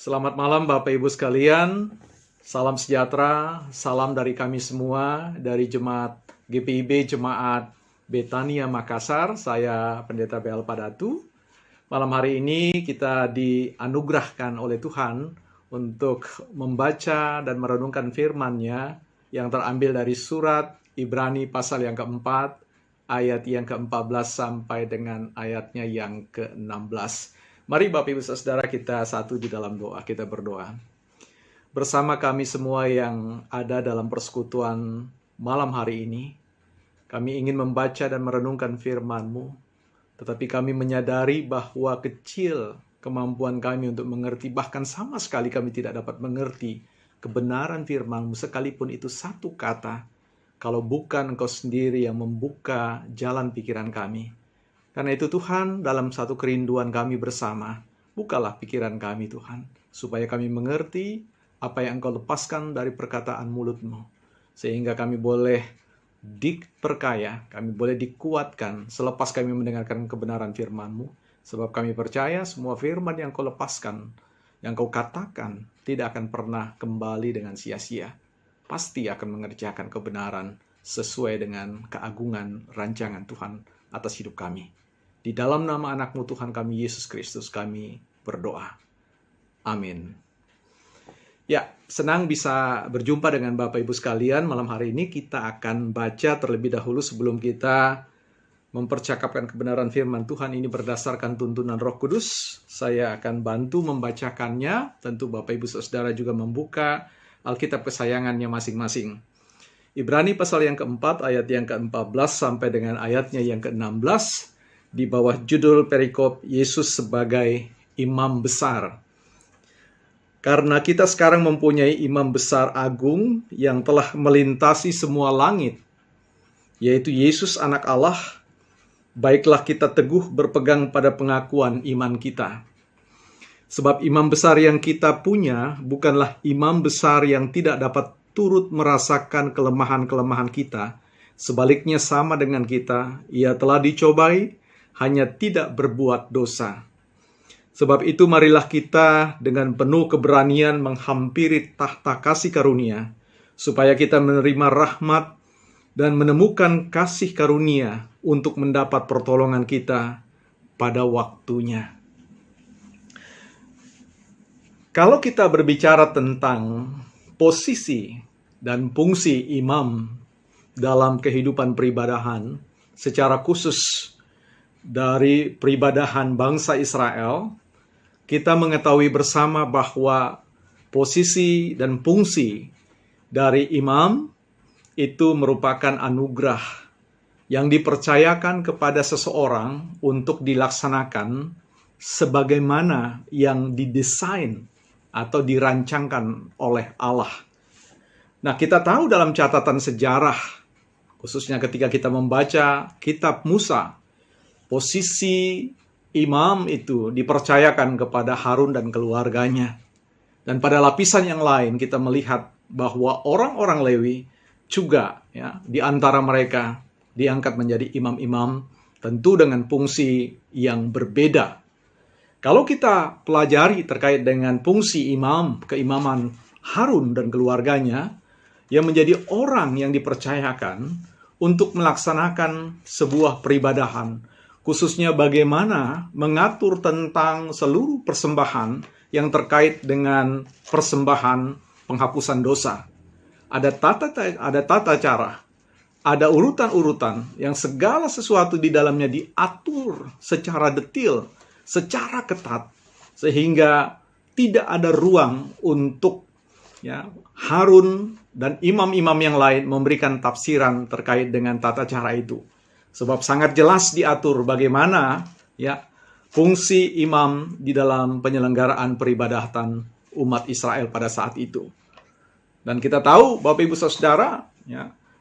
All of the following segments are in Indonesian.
Selamat malam Bapak Ibu sekalian, salam sejahtera, salam dari kami semua, dari Jemaat GPIB Jemaat Betania Makassar, saya Pendeta BL Padatu. Malam hari ini kita dianugerahkan oleh Tuhan untuk membaca dan merenungkan firman-Nya yang terambil dari surat Ibrani pasal yang keempat, ayat yang ke-14 sampai dengan ayatnya yang ke-16. Mari Bapak Ibu Saudara kita satu di dalam doa, kita berdoa. Bersama kami semua yang ada dalam persekutuan malam hari ini, kami ingin membaca dan merenungkan firman-Mu, tetapi kami menyadari bahwa kecil kemampuan kami untuk mengerti, bahkan sama sekali kami tidak dapat mengerti kebenaran firman-Mu, sekalipun itu satu kata, kalau bukan Engkau sendiri yang membuka jalan pikiran kami. Karena itu Tuhan, dalam satu kerinduan kami bersama, bukalah pikiran kami Tuhan, supaya kami mengerti apa yang Engkau lepaskan dari perkataan mulut-Mu, sehingga kami boleh diperkaya, kami boleh dikuatkan selepas kami mendengarkan kebenaran firman-Mu, sebab kami percaya semua firman yang Kau lepaskan, yang Kau katakan, tidak akan pernah kembali dengan sia-sia, pasti akan mengerjakan kebenaran sesuai dengan keagungan rancangan Tuhan atas hidup kami. Di dalam nama anak-Mu Tuhan kami, Yesus Kristus, kami berdoa. Amin. Ya, senang bisa berjumpa dengan Bapak Ibu sekalian. Malam hari ini kita akan baca terlebih dahulu sebelum kita mempercakapkan kebenaran firman Tuhan ini berdasarkan tuntunan Roh Kudus. Saya akan bantu membacakannya. Tentu Bapak Ibu Saudara juga membuka Alkitab kesayangannya masing-masing. Ibrani pasal yang keempat, ayat yang ke-14 sampai dengan ayatnya yang ke-16. Di bawah judul perikop Yesus sebagai imam besar. Karena kita sekarang mempunyai imam besar agung yang telah melintasi semua langit, yaitu Yesus anak Allah, baiklah kita teguh berpegang pada pengakuan iman kita. Sebab imam besar yang kita punya bukanlah imam besar yang tidak dapat turut merasakan kelemahan-kelemahan kita. Sebaliknya sama dengan kita, ia telah dicobai, hanya tidak berbuat dosa. Sebab itu marilah kita dengan penuh keberanian menghampiri tahta kasih karunia, supaya kita menerima rahmat dan menemukan kasih karunia untuk mendapat pertolongan kita pada waktunya. Kalau kita berbicara tentang posisi dan fungsi imam dalam kehidupan peribadahan, secara khusus dari peribadahan bangsa Israel, kita mengetahui bersama bahwa posisi dan fungsi dari imam itu merupakan anugerah yang dipercayakan kepada seseorang untuk dilaksanakan sebagaimana yang didesain atau dirancangkan oleh Allah. Nah, kita tahu dalam catatan sejarah, khususnya ketika kita membaca kitab Musa, posisi imam itu dipercayakan kepada Harun dan keluarganya. Dan pada lapisan yang lain kita melihat bahwa orang-orang Lewi juga di antara mereka diangkat menjadi imam-imam, tentu dengan fungsi yang berbeda. Kalau kita pelajari terkait dengan fungsi imam, keimaman Harun dan keluarganya, yang menjadi orang yang dipercayakan untuk melaksanakan sebuah peribadahan, khususnya bagaimana mengatur tentang seluruh persembahan yang terkait dengan persembahan penghapusan dosa. Ada tata cara, ada urutan-urutan yang segala sesuatu di dalamnya diatur secara detail, secara ketat, sehingga tidak ada ruang untuk Harun dan imam-imam yang lain memberikan tafsiran terkait dengan tata cara itu. Sebab sangat jelas diatur bagaimana fungsi imam di dalam penyelenggaraan peribadatan umat Israel pada saat itu. Dan kita tahu Bapak Ibu Saudara,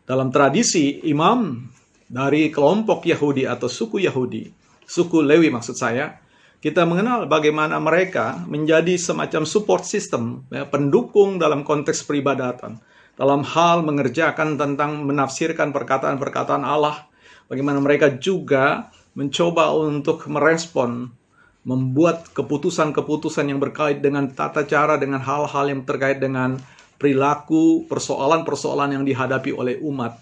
dalam tradisi imam dari kelompok Yahudi atau suku Yahudi, suku Lewi maksud saya, kita mengenal bagaimana mereka menjadi semacam support system, pendukung dalam konteks peribadatan, dalam hal mengerjakan tentang menafsirkan perkataan-perkataan Allah. Bagaimana mereka juga mencoba untuk merespon membuat keputusan-keputusan yang berkait dengan tata cara, dengan hal-hal yang terkait dengan perilaku, persoalan-persoalan yang dihadapi oleh umat.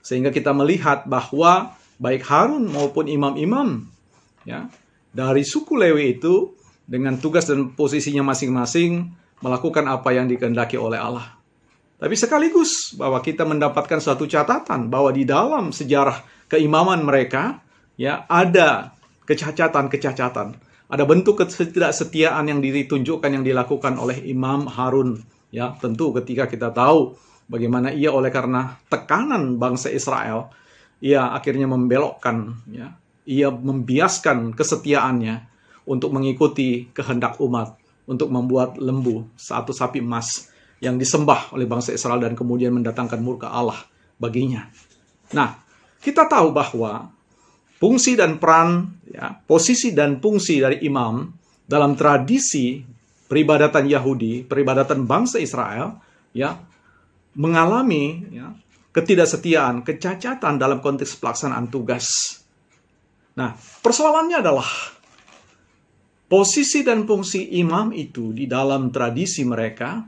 Sehingga kita melihat bahwa baik Harun maupun imam-imam ya, dari suku Lewi itu dengan tugas dan posisinya masing-masing melakukan apa yang dikehendaki oleh Allah. Tapi sekaligus bahwa kita mendapatkan suatu catatan bahwa di dalam sejarah keimaman mereka ya ada kecacatan, ada bentuk ketidaksetiaan yang ditunjukkan yang dilakukan oleh Imam Harun. Ya, tentu ketika kita tahu bagaimana ia oleh karena tekanan bangsa Israel, ia akhirnya membelokkan, ya, ia membiaskan kesetiaannya untuk mengikuti kehendak umat, untuk membuat lembu, satu sapi emas yang disembah oleh bangsa Israel dan kemudian mendatangkan murka Allah baginya. Nah, kita tahu bahwa fungsi dan peran, ya, posisi dan fungsi dari imam dalam tradisi peribadatan Yahudi, peribadatan bangsa Israel, ya, mengalami ya, ketidaksetiaan, kecacatan dalam konteks pelaksanaan tugas. Nah, persoalannya adalah posisi dan fungsi imam itu di dalam tradisi mereka,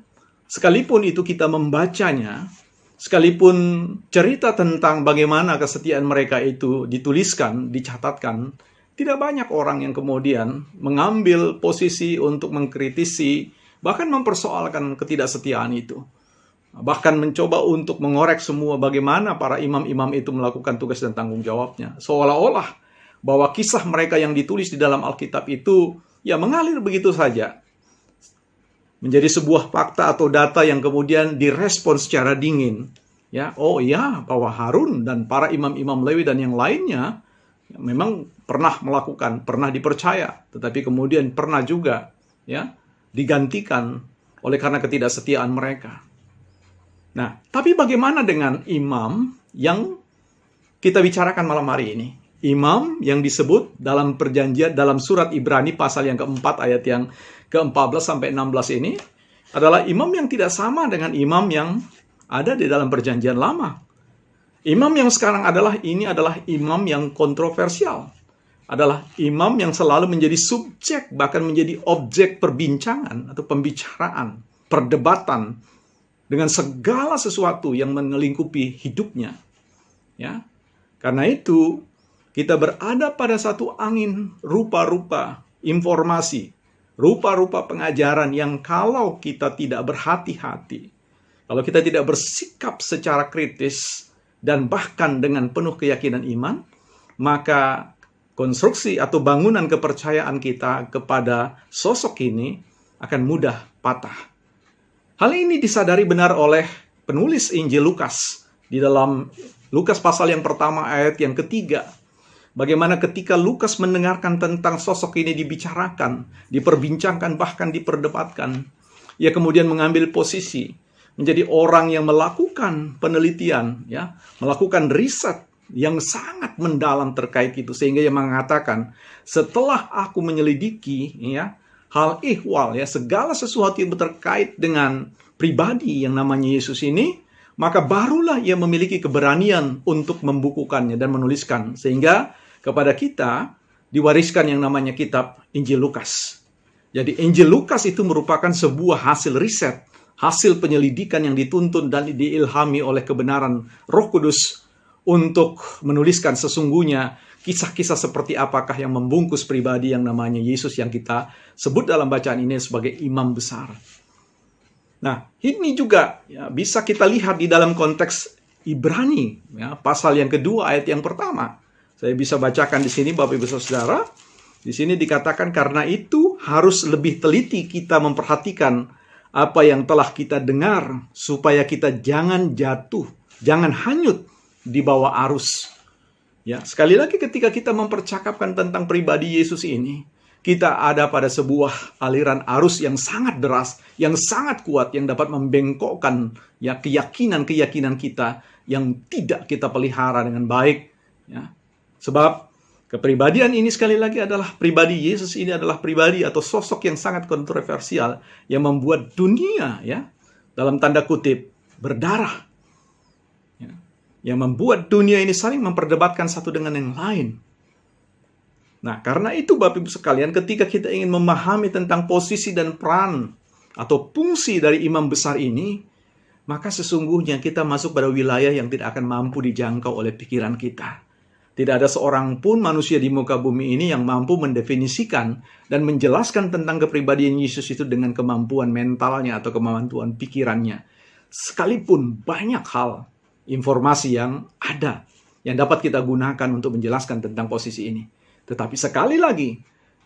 sekalipun itu kita membacanya, sekalipun cerita tentang bagaimana kesetiaan mereka itu dituliskan, dicatatkan, tidak banyak orang yang kemudian mengambil posisi untuk mengkritisi, bahkan mempersoalkan ketidaksetiaan itu. Bahkan mencoba untuk mengorek semua bagaimana para imam-imam itu melakukan tugas dan tanggung jawabnya. Seolah-olah bahwa kisah mereka yang ditulis di dalam Alkitab itu ya mengalir begitu saja. Menjadi sebuah fakta atau data yang kemudian direspon secara dingin. Ya, oh iya, bahwa Harun dan para imam-imam Lewi dan yang lainnya ya, memang pernah melakukan, pernah dipercaya, tetapi kemudian pernah juga ya digantikan oleh karena ketidaksetiaan mereka. Nah, tapi bagaimana dengan imam yang kita bicarakan malam hari ini? Imam yang disebut dalam perjanjian, dalam surat Ibrani pasal yang keempat ayat yang ke-14 sampai 16 ini adalah imam yang tidak sama dengan imam yang ada di dalam perjanjian lama. Imam yang sekarang adalah imam yang kontroversial. Adalah imam yang selalu menjadi subjek, bahkan menjadi objek perbincangan atau pembicaraan, perdebatan dengan segala sesuatu yang melingkupi hidupnya. Ya. Karena itu, kita berada pada satu angin rupa-rupa informasi, rupa-rupa pengajaran yang kalau kita tidak berhati-hati, kalau kita tidak bersikap secara kritis dan bahkan dengan penuh keyakinan iman, maka konstruksi atau bangunan kepercayaan kita kepada sosok ini akan mudah patah. Hal ini disadari benar oleh penulis Injil Lukas di dalam Lukas pasal yang pertama ayat yang ketiga. Bagaimana ketika Lukas mendengarkan tentang sosok ini dibicarakan, diperbincangkan, bahkan diperdebatkan, ia kemudian mengambil posisi menjadi orang yang melakukan penelitian, ya, melakukan riset yang sangat mendalam terkait itu, sehingga ia mengatakan, setelah aku menyelidiki, ya, hal ihwal, ya, segala sesuatu yang terkait dengan pribadi yang namanya Yesus ini, maka barulah ia memiliki keberanian untuk membukukannya dan menuliskan, sehingga kepada kita diwariskan yang namanya kitab Injil Lukas. Jadi Injil Lukas itu merupakan sebuah hasil riset, hasil penyelidikan yang dituntun dan diilhami oleh kebenaran Roh Kudus untuk menuliskan sesungguhnya kisah-kisah seperti apakah yang membungkus pribadi yang namanya Yesus yang kita sebut dalam bacaan ini sebagai imam besar. Nah, ini juga ya, bisa kita lihat di dalam konteks Ibrani, ya, pasal yang kedua ayat yang pertama. Saya bisa bacakan di sini, Bapak Ibu Saudara. Di sini dikatakan, karena itu harus lebih teliti kita memperhatikan apa yang telah kita dengar, supaya kita jangan jatuh, jangan hanyut di bawah arus. Ya, sekali lagi ketika kita mempercakapkan tentang pribadi Yesus ini, kita ada pada sebuah aliran arus yang sangat deras, yang sangat kuat, yang dapat membengkokkan ya keyakinan-keyakinan kita yang tidak kita pelihara dengan baik. Ya. Sebab kepribadian ini sekali lagi adalah pribadi Yesus ini adalah pribadi atau sosok yang sangat kontroversial yang membuat dunia ya dalam tanda kutip berdarah. Ya. Yang membuat dunia ini saling memperdebatkan satu dengan yang lain. Nah, karena itu Bapak Ibu sekalian, ketika kita ingin memahami tentang posisi dan peran atau fungsi dari imam besar ini, maka sesungguhnya kita masuk pada wilayah yang tidak akan mampu dijangkau oleh pikiran kita. Tidak ada seorang pun manusia di muka bumi ini yang mampu mendefinisikan dan menjelaskan tentang kepribadian Yesus itu dengan kemampuan mentalnya atau kemampuan pikirannya. Sekalipun banyak hal, informasi yang ada, yang dapat kita gunakan untuk menjelaskan tentang posisi ini. Tetapi sekali lagi,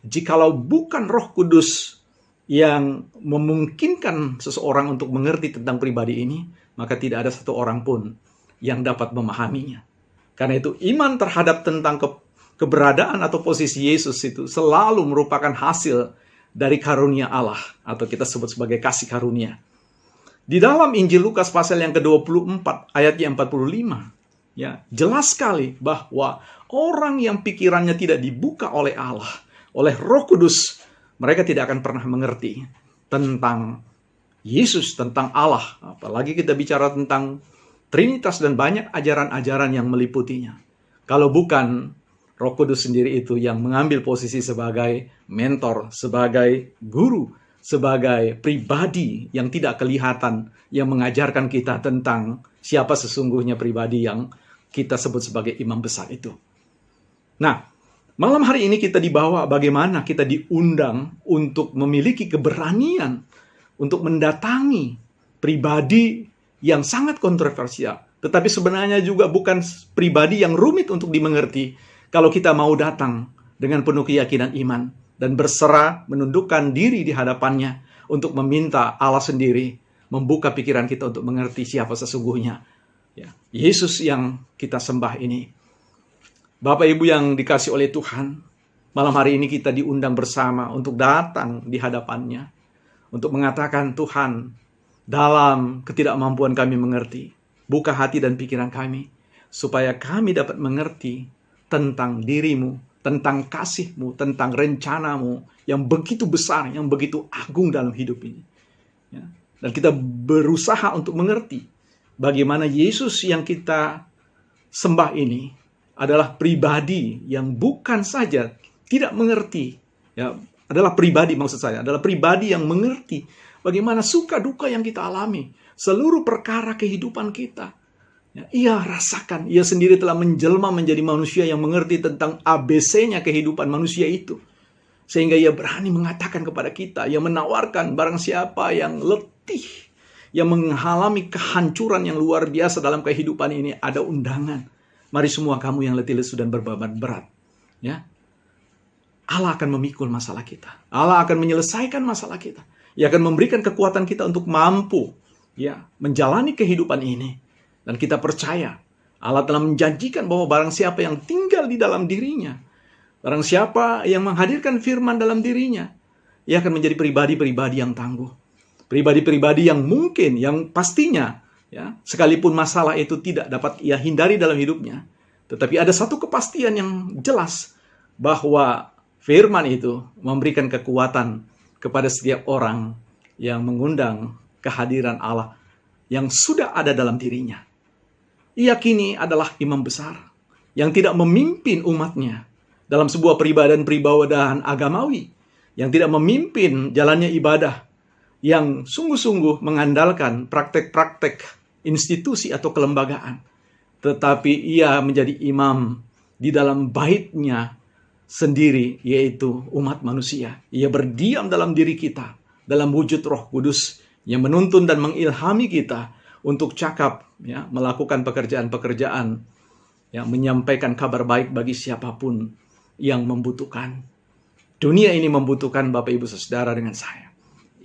jikalau bukan Roh Kudus yang memungkinkan seseorang untuk mengerti tentang pribadi ini, maka tidak ada satu orang pun yang dapat memahaminya. Karena itu iman terhadap tentang keberadaan atau posisi Yesus itu selalu merupakan hasil dari karunia Allah, atau kita sebut sebagai kasih karunia. Di dalam Injil Lukas pasal yang ke-24 ayat yang 45, ya, jelas sekali bahwa orang yang pikirannya tidak dibuka oleh Allah, oleh Roh Kudus, mereka tidak akan pernah mengerti tentang Yesus, tentang Allah. Apalagi kita bicara tentang Trinitas dan banyak ajaran-ajaran yang meliputinya. Kalau bukan Roh Kudus sendiri itu yang mengambil posisi sebagai mentor, sebagai guru, sebagai pribadi yang tidak kelihatan, yang mengajarkan kita tentang siapa sesungguhnya pribadi yang kita sebut sebagai imam besar itu. Nah, malam hari ini kita dibawa bagaimana kita diundang untuk memiliki keberanian untuk mendatangi pribadi yang sangat kontroversial. Tetapi sebenarnya juga bukan pribadi yang rumit untuk dimengerti kalau kita mau datang dengan penuh keyakinan iman dan berserah menundukkan diri di hadapannya untuk meminta Allah sendiri membuka pikiran kita untuk mengerti siapa sesungguhnya, ya, Yesus yang kita sembah ini. Bapak Ibu yang dikasih oleh Tuhan, malam hari ini kita diundang bersama untuk datang di hadapannya, untuk mengatakan, Tuhan, dalam ketidakmampuan kami mengerti, buka hati dan pikiran kami, supaya kami dapat mengerti tentang dirimu, tentang kasih-mu, tentang rencanamu yang begitu besar, yang begitu agung dalam hidup ini. Ya. Dan kita berusaha untuk mengerti bagaimana Yesus yang kita sembah ini adalah pribadi yang bukan saja tidak mengerti, ya, adalah pribadi maksud saya, adalah pribadi yang mengerti bagaimana suka duka yang kita alami, seluruh perkara kehidupan kita. Ya, ia rasakan, ia sendiri telah menjelma menjadi manusia yang mengerti tentang ABC-nya kehidupan manusia itu. Sehingga ia berani mengatakan kepada kita, ia menawarkan barang siapa yang letih, yang mengalami kehancuran yang luar biasa dalam kehidupan ini, ada undangan. Mari semua kamu yang letih lesu dan berbeban berat. Ya, Allah akan memikul masalah kita. Allah akan menyelesaikan masalah kita. Ia akan memberikan kekuatan kita untuk mampu, ya, menjalani kehidupan ini. Dan kita percaya Allah telah menjanjikan bahwa barang siapa yang tinggal di dalam dirinya, barang siapa yang menghadirkan firman dalam dirinya, ia akan menjadi pribadi-pribadi yang tangguh. Pribadi-pribadi yang mungkin, yang pastinya, ya, sekalipun masalah itu tidak dapat ia hindari dalam hidupnya, tetapi ada satu kepastian yang jelas bahwa firman itu memberikan kekuatan kepada setiap orang yang mengundang kehadiran Allah yang sudah ada dalam dirinya. Ia kini adalah imam besar yang tidak memimpin umatnya dalam sebuah peribadahan agamawi, yang tidak memimpin jalannya ibadah, yang sungguh-sungguh mengandalkan praktek-praktek institusi atau kelembagaan. Tetapi ia menjadi imam di dalam baitnya sendiri, yaitu umat manusia. Ia berdiam dalam diri kita, dalam wujud Roh Kudus yang menuntun dan mengilhami kita untuk cakap, ya, melakukan pekerjaan-pekerjaan, yang menyampaikan kabar baik bagi siapapun yang membutuhkan. Dunia ini membutuhkan Bapak Ibu Saudara dengan saya.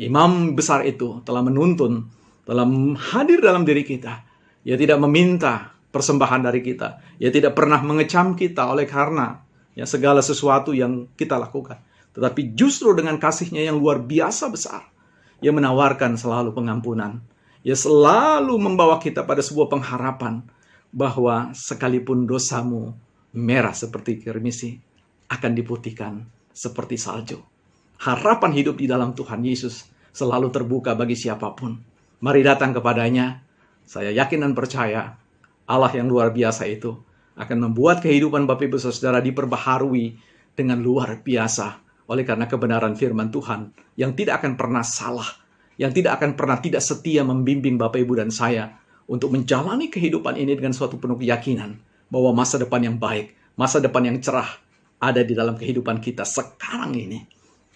Imam besar itu telah menuntun, telah hadir dalam diri kita. Ia tidak meminta persembahan dari kita. Ia tidak pernah mengecam kita oleh karena, ya, segala sesuatu yang kita lakukan. Tetapi justru dengan kasihnya yang luar biasa besar, ia menawarkan selalu pengampunan. Ia selalu membawa kita pada sebuah pengharapan bahwa sekalipun dosamu merah seperti kirmisi, akan diputihkan seperti salju. Harapan hidup di dalam Tuhan Yesus selalu terbuka bagi siapapun. Mari datang kepadanya. Saya yakin dan percaya Allah yang luar biasa itu akan membuat kehidupan Bapak Ibu Saudara diperbaharui dengan luar biasa oleh karena kebenaran firman Tuhan yang tidak akan pernah salah, yang tidak akan pernah tidak setia membimbing Bapak, Ibu, dan saya untuk menjalani kehidupan ini dengan suatu penuh keyakinan bahwa masa depan yang baik, masa depan yang cerah ada di dalam kehidupan kita sekarang ini.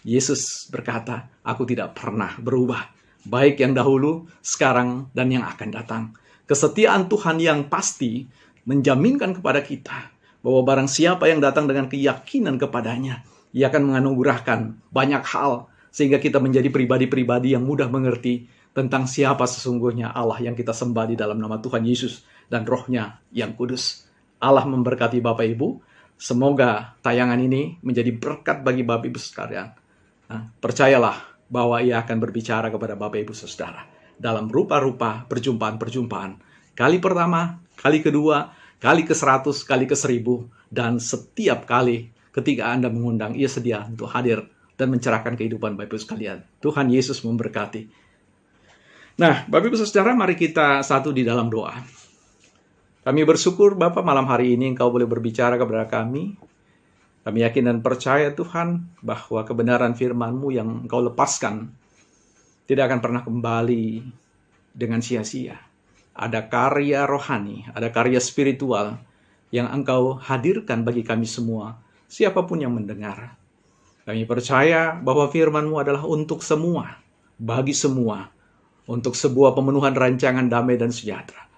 Yesus berkata, aku tidak pernah berubah, baik yang dahulu, sekarang, dan yang akan datang. Kesetiaan Tuhan yang pasti menjaminkan kepada kita bahwa barang siapa yang datang dengan keyakinan kepadanya, Ia akan menganugerahkan banyak hal sehingga kita menjadi pribadi-pribadi yang mudah mengerti tentang siapa sesungguhnya Allah yang kita sembah di dalam nama Tuhan Yesus dan Roh-Nya yang kudus. Allah memberkati Bapak Ibu. Semoga tayangan ini menjadi berkat bagi Bapak Ibu sekalian. Percayalah bahwa Ia akan berbicara kepada Bapak Ibu Saudara dalam rupa-rupa perjumpaan-perjumpaan. Kali pertama, kali kedua, kali ke-100, kali ke-1000, dan setiap kali ketika Anda mengundang, Ia sedia untuk hadir dan mencerahkan kehidupan Bapak Ibu sekalian. Tuhan Yesus memberkati. Nah, Bapak Ibu Saudara, mari kita satu di dalam doa. Kami bersyukur Bapak malam hari ini Engkau boleh berbicara kepada kami. Kami yakin dan percaya Tuhan bahwa kebenaran firman-Mu yang Engkau lepaskan tidak akan pernah kembali dengan sia-sia. Ada karya rohani, ada karya spiritual yang Engkau hadirkan bagi kami semua, siapapun yang mendengar. Kami percaya bahwa firman-Mu adalah untuk semua, bagi semua, untuk sebuah pemenuhan rancangan damai dan sejahtera.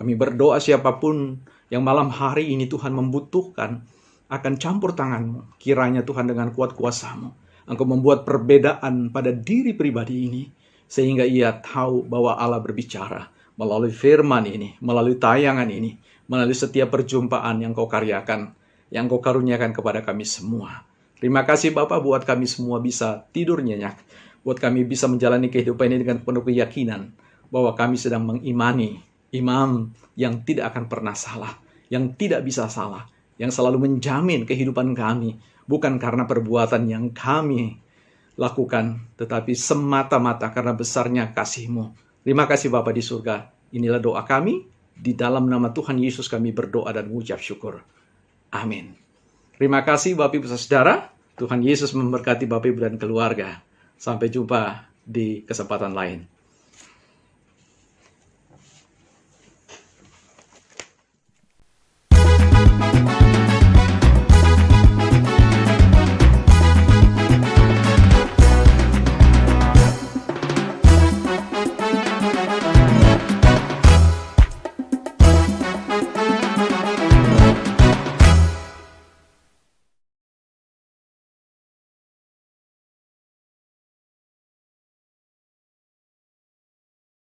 Kami berdoa siapapun yang malam hari ini Tuhan membutuhkan akan campur tangan-Mu. Kiranya Tuhan dengan kuat kuasa-Mu, Engkau membuat perbedaan pada diri pribadi ini, sehingga ia tahu bahwa Allah berbicara melalui firman ini, melalui tayangan ini, melalui setiap perjumpaan yang Kau karyakan, yang Kau karuniakan kepada kami semua. Terima kasih Bapak buat kami semua bisa tidur nyenyak, buat kami bisa menjalani kehidupan ini dengan penuh keyakinan bahwa kami sedang mengimani imam yang tidak akan pernah salah, yang tidak bisa salah, yang selalu menjamin kehidupan kami, bukan karena perbuatan yang kami lakukan, tetapi semata-mata karena besarnya kasih-Mu. Terima kasih Bapa di surga. Inilah doa kami, di dalam nama Tuhan Yesus kami berdoa dan mengucap syukur. Amin. Terima kasih Bapak Ibu Saudara. Tuhan Yesus memberkati Bapak Ibu dan keluarga. Sampai jumpa di kesempatan lain.